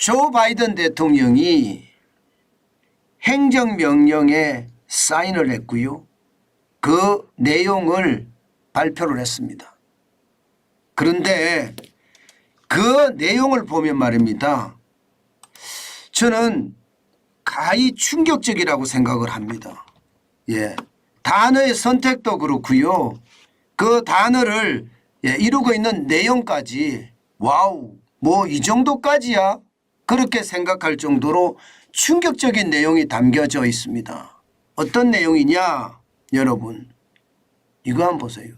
조 바이든 대통령이 행정명령에 사인을 했고요. 그 내용을 발표를 했습니다. 그런데 그 내용을 보면 말입니다. 저는 가히 충격적이라고 생각을 합니다. 예. 단어의 선택도 그렇고요. 그 단어를 이루고 있는 내용까지 와우, 뭐 이 정도까지야? 그렇게 생각할 정도로 충격적인 내용이 담겨져 있습니다. 어떤 내용이냐? 여러분 이거 한번 보세요.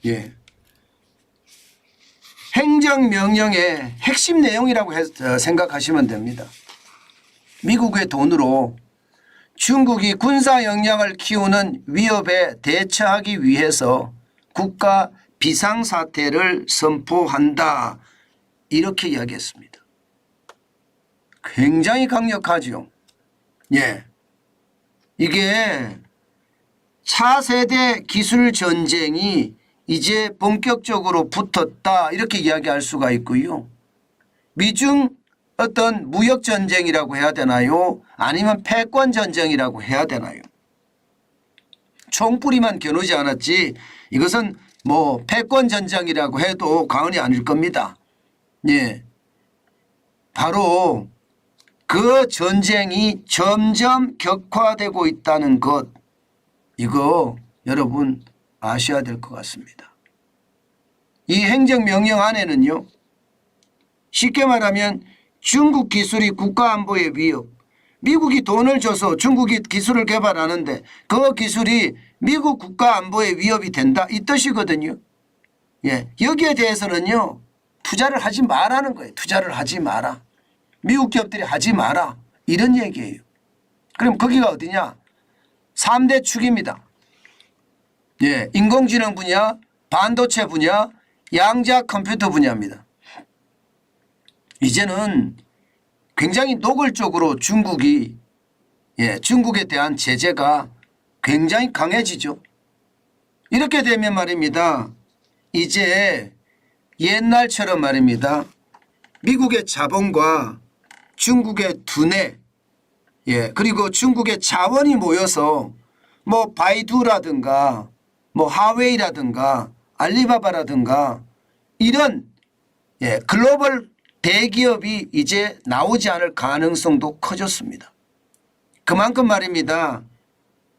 예. 행정명령의 핵심 내용이라고 생각하시면 됩니다. 미국의 돈으로 중국이 군사 역량을 키우는 위협에 대처하기 위해서 국가 비상사태를 선포한다. 이렇게 이야기했습니다. 굉장히 강력하죠. 예. 이게 차세대 기술 전쟁이 이제 본격적으로 붙었다. 이렇게 이야기할 수가 있고요. 미중 어떤 무역 전쟁이라고 해야 되나요? 아니면 패권 전쟁이라고 해야 되나요? 총뿌리만 겨누지 않았지 이것은 뭐 패권 전쟁이라고 해도 과언이 아닐 겁니다. 예. 바로 그 전쟁이 점점 격화되고 있다는 것, 이거 여러분 아셔야 될 것 같습니다. 이 행정명령 안에는요, 쉽게 말하면 중국 기술이 국가안보의 위협, 미국이 돈을 줘서 중국이 기술을 개발하는데 그 기술이 미국 국가안보의 위협이 된다, 이 뜻이거든요. 예, 여기에 대해서는요 투자를 하지 말라는 거예요. 투자를 하지 마라. 미국 기업들이 하지 마라. 이런 얘기예요. 그럼 거기가 어디냐? 3대 축입니다. 예, 인공지능 분야, 반도체 분야, 양자 컴퓨터 분야입니다. 이제는 굉장히 노골적으로 중국이 중국에 대한 제재가 굉장히 강해지죠. 이렇게 되면 말입니다. 이제 옛날처럼 말입니다. 미국의 자본과 중국의 두뇌, 그리고 중국의 자원이 모여서 뭐 바이두라든가 뭐 하웨이라든가 알리바바라든가 이런 글로벌 대기업이 이제 나오지 않을 가능성도 커졌습니다. 그만큼 말입니다.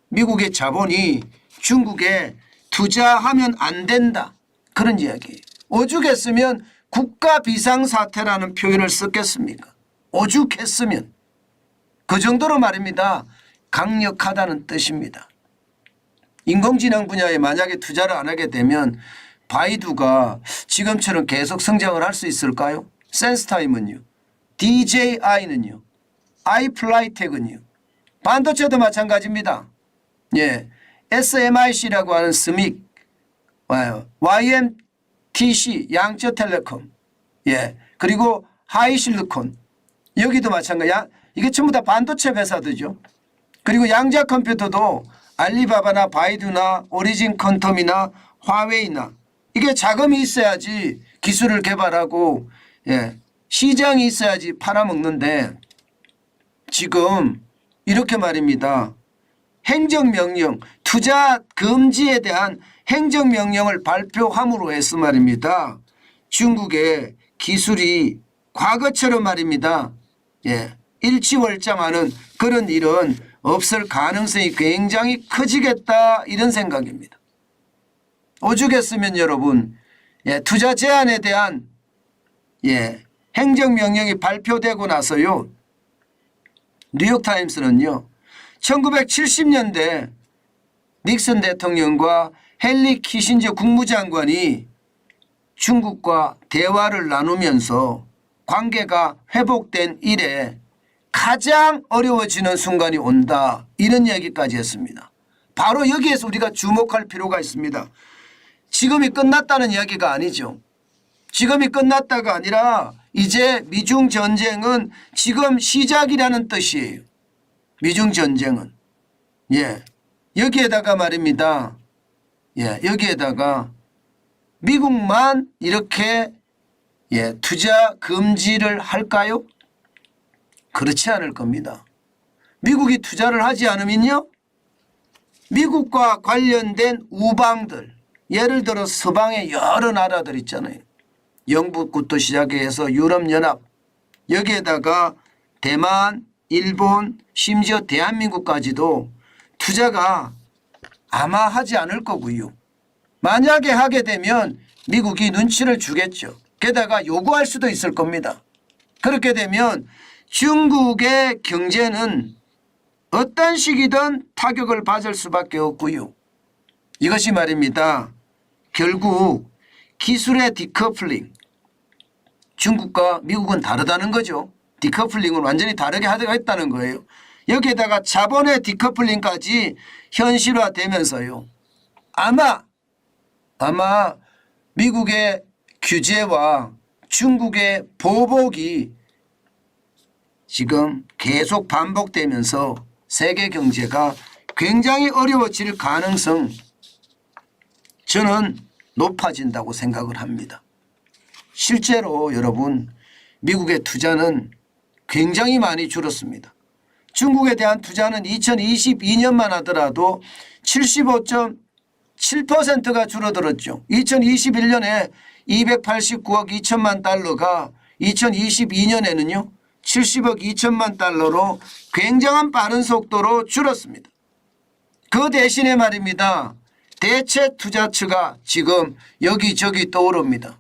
미국의 자본이 중국에 투자하면 안 된다. 그런 이야기예요. 오죽했으면 국가 비상사태라는 표현을 썼겠습니까? 오죽했으면. 그 정도로 말입니다. 강력하다는 뜻입니다. 인공지능 분야에 만약에 투자를 안 하게 되면 바이두가 지금처럼 계속 성장을 할 수 있을까요? 센스타임은요. DJI는요. 아이플라이텍은요. 반도체도 마찬가지입니다. 예, SMIC라고 하는 스믹, YMTC 양저텔레콤, 그리고 하이실리콘, 여기도 마찬가지야. 이게 전부 다 반도체 회사들죠. 그리고 양자 컴퓨터도 알리바바나 바이두나 오리진 퀀텀이나 화웨이나 이게 자금이 있어야지 기술을 개발하고 시장이 있어야지 팔아먹는데 지금 이렇게 말입니다. 행정명령, 투자 금지에 대한 행정명령을 발표함으로 해서 말입니다. 중국의 기술이 과거처럼 말입니다. 일치월장하는 그런 일은 없을 가능성이 굉장히 커지겠다, 이런 생각입니다. 오죽했으면 여러분 투자 제한에 대한 행정명령이 발표되고 나서요. 뉴욕타임스는요. 1970년대 닉슨 대통령과 헨리 키신저 국무장관이 중국과 대화를 나누면서 관계가 회복된 이래 가장 어려워지는 순간이 온다, 이런 이야기까지 했습니다. 바로 여기에서 우리가 주목할 필요가 있습니다. 지금이 끝났다는 이야기가 아니죠. 지금이 끝났다가 아니라 이제 미중 전쟁은 지금 시작이라는 뜻이에요. 미중 전쟁은. 여기에다가 말입니다. 여기에다가 미국만 이렇게 투자 금지를 할까요? 그렇지 않을 겁니다. 미국이 투자를 하지 않으면요, 미국과 관련된 우방들, 예를 들어 서방의 여러 나라들 있잖아요. 영국부터 시작해서 유럽연합, 여기에다가 대만, 일본, 심지어 대한민국까지도 투자가 아마 하지 않을 거고요. 만약에 하게 되면 미국이 눈치를 주겠죠. 게다가 요구할 수도 있을 겁니다. 그렇게 되면 중국의 경제는 어떤 식이든 타격을 받을 수밖에 없고요. 이것이 말입니다. 결국 기술의 디커플링, 중국과 미국은 다르다는 거죠. 디커플링은 완전히 다르게 하겠다는 거예요. 여기에다가 자본의 디커플링까지 현실화되면서요, 아마 미국의 규제와 중국의 보복이 지금 계속 반복되면서 세계 경제가 굉장히 어려워질 가능성, 저는 높아진다고 생각을 합니다. 실제로 여러분, 미국의 투자는 굉장히 많이 줄었습니다. 중국에 대한 투자는 2022년만 하더라도 75.7%가 줄어들었죠. 2021년에 289억 2천만 달러가 2022년에는요 70억 2천만 달러로 굉장한 빠른 속도로 줄었습니다. 그 대신에 말입니다, 대체 투자처가 지금 여기저기 떠오릅니다.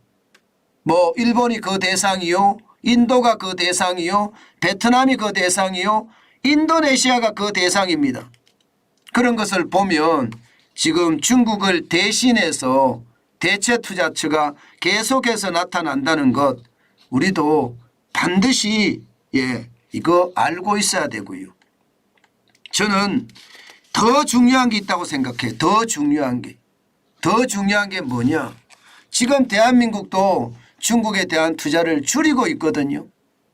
뭐 일본이 그 대상이요, 인도가 그 대상이요, 베트남이 그 대상이요, 인도네시아가 그 대상입니다. 그런 것을 보면 지금 중국을 대신해서 대체 투자처가 계속해서 나타난다는 것, 우리도 반드시 이거 알고 있어야 되고요. 저는 더 중요한 게 있다고 생각해요. 더 중요한 게 뭐냐, 지금 대한민국도 중국에 대한 투자를 줄이고 있거든요.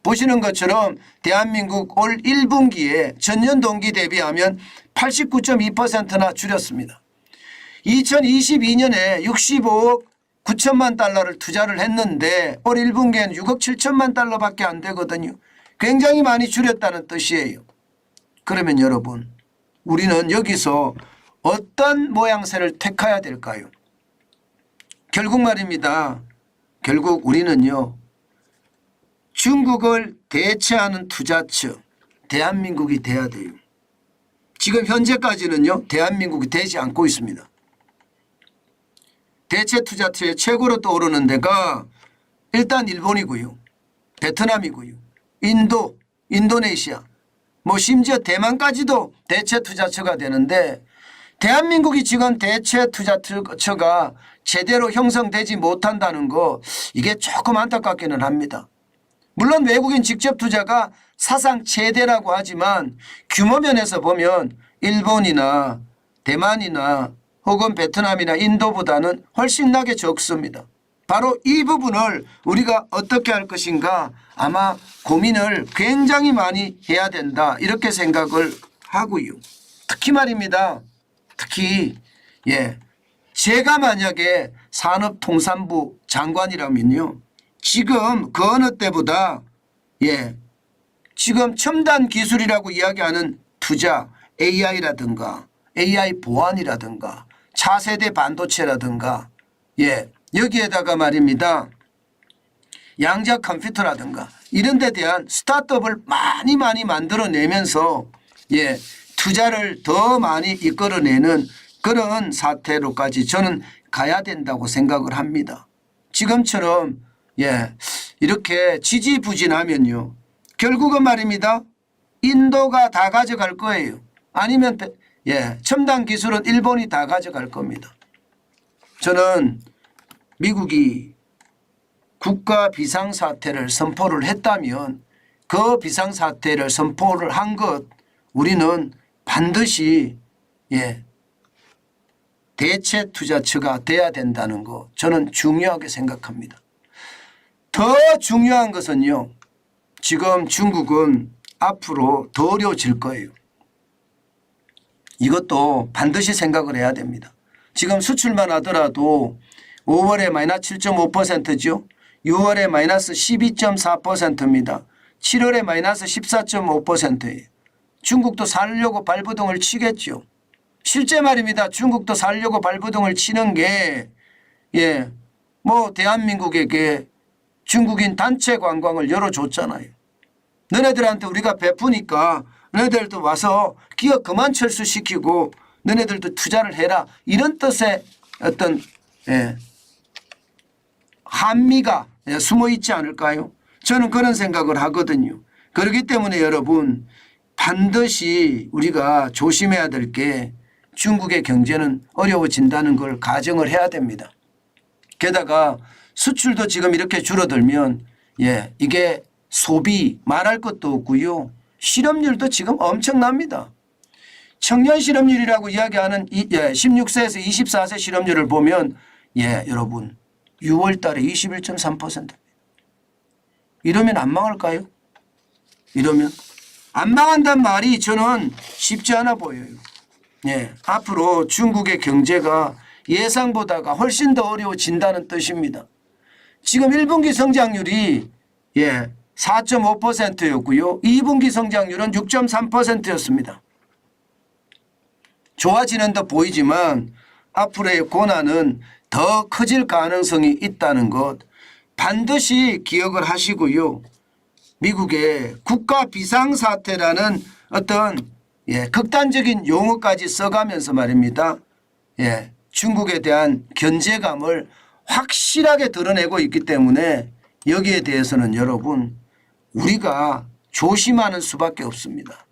보시는 것처럼 대한민국 올 1분기에 전년 동기 대비하면 89.2%나 줄였습니다. 2022년에 65억 9천만 달러를 투자를 했는데 올 1분기에는 6억 7천만 달러밖에 안 되거든요. 굉장히 많이 줄였다는 뜻이에요. 그러면 여러분, 우리는 여기서 어떤 모양새를 택해야 될까요? 결국 말입니다. 결국 우리는요, 중국을 대체하는 투자처, 대한민국이 돼야 돼요. 지금 현재까지는요, 대한민국이 되지 않고 있습니다. 대체 투자처의 최고로 떠오르는 데가 일단 일본이고요, 베트남이고요, 인도, 인도네시아, 뭐 심지어 대만까지도 대체 투자처가 되는데, 대한민국이 지금 대체 투자처가 제대로 형성되지 못한다는 거, 이게 조금 안타깝기는 합니다. 물론 외국인 직접 투자가 사상 최대라고 하지만 규모 면에서 보면 일본이나 대만이나 혹은 베트남이나 인도보다는 훨씬 나게 적습니다. 바로 이 부분을 우리가 어떻게 할 것인가 아마 고민을 굉장히 많이 해야 된다, 이렇게 생각을 하고요. 특히 말입니다. 특히 제가 만약에 산업통상부 장관이라면요, 지금 그 어느 때보다 지금 첨단 기술이라고 이야기하는 투자, AI라든가 AI 보안이라든가 차세대 반도체라든가 여기에다가 말입니다, 양자 컴퓨터라든가 이런 데 대한 스타트업을 많이 만들어내면서 투자를 더 많이 이끌어내는 그런 사태로까지 저는 가야 된다고 생각을 합니다. 지금처럼 이렇게 지지부진하면요, 결국은 말입니다, 인도가 다 가져갈 거예요. 아니면 첨단 기술은 일본이 다 가져갈 겁니다. 저는 미국이 국가 비상사태를 선포를 했다면 그 비상사태를 선포를 한 것, 우리는 반드시 대체 투자처가 돼야 된다는 거, 저는 중요하게 생각합니다. 더 중요한 것은요, 지금 중국은 앞으로 더 어려워질 거예요. 이것도 반드시 생각을 해야 됩니다. 지금 수출만 하더라도 5월에 마이너스 7.5%죠. 6월에 마이너스 12.4%입니다. 7월에 마이너스 14.5%예요. 중국도 살려고 발버둥을 치겠죠. 실제 말입니다. 중국도 살려고 발버둥을 치는 게 뭐 대한민국에게 중국인 단체 관광을 열어줬잖아요. 너네들한테 우리가 베푸니까 너네들도 와서 기업 그만 철수시키고 너네들도 투자를 해라. 이런 뜻의 어떤 한미가 숨어 있지 않을까요? 저는 그런 생각을 하거든요. 그렇기 때문에 여러분 반드시 우리가 조심해야 될 게 중국의 경제는 어려워진다는 걸 가정을 해야 됩니다. 게다가 수출도 지금 이렇게 줄어들면 이게 소비 말할 것도 없고요. 실업률도 지금 엄청납니다. 청년 실업률이라고 이야기하는 16세에서 24세 실업률을 보면 여러분 6월 달에 21.3%입니다. 이러면 안 망할까요? 이러면 안 망한다는 말이 저는 쉽지 않아 보여요. 앞으로 중국의 경제가 예상보다가 훨씬 더 어려워진다는 뜻입니다. 지금 1분기 성장률이 4.5%였고요. 2분기 성장률은 6.3%였습니다. 좋아지는 듯 보이지만 앞으로의 고난은 더 커질 가능성이 있다는 것 반드시 기억을 하시고요. 미국의 국가 비상사태라는 어떤 극단적인 용어까지 써가면서 말입니다. 중국에 대한 견제감을 확실하게 드러내고 있기 때문에 여기에 대해서는 여러분 우리가 조심하는 수밖에 없습니다.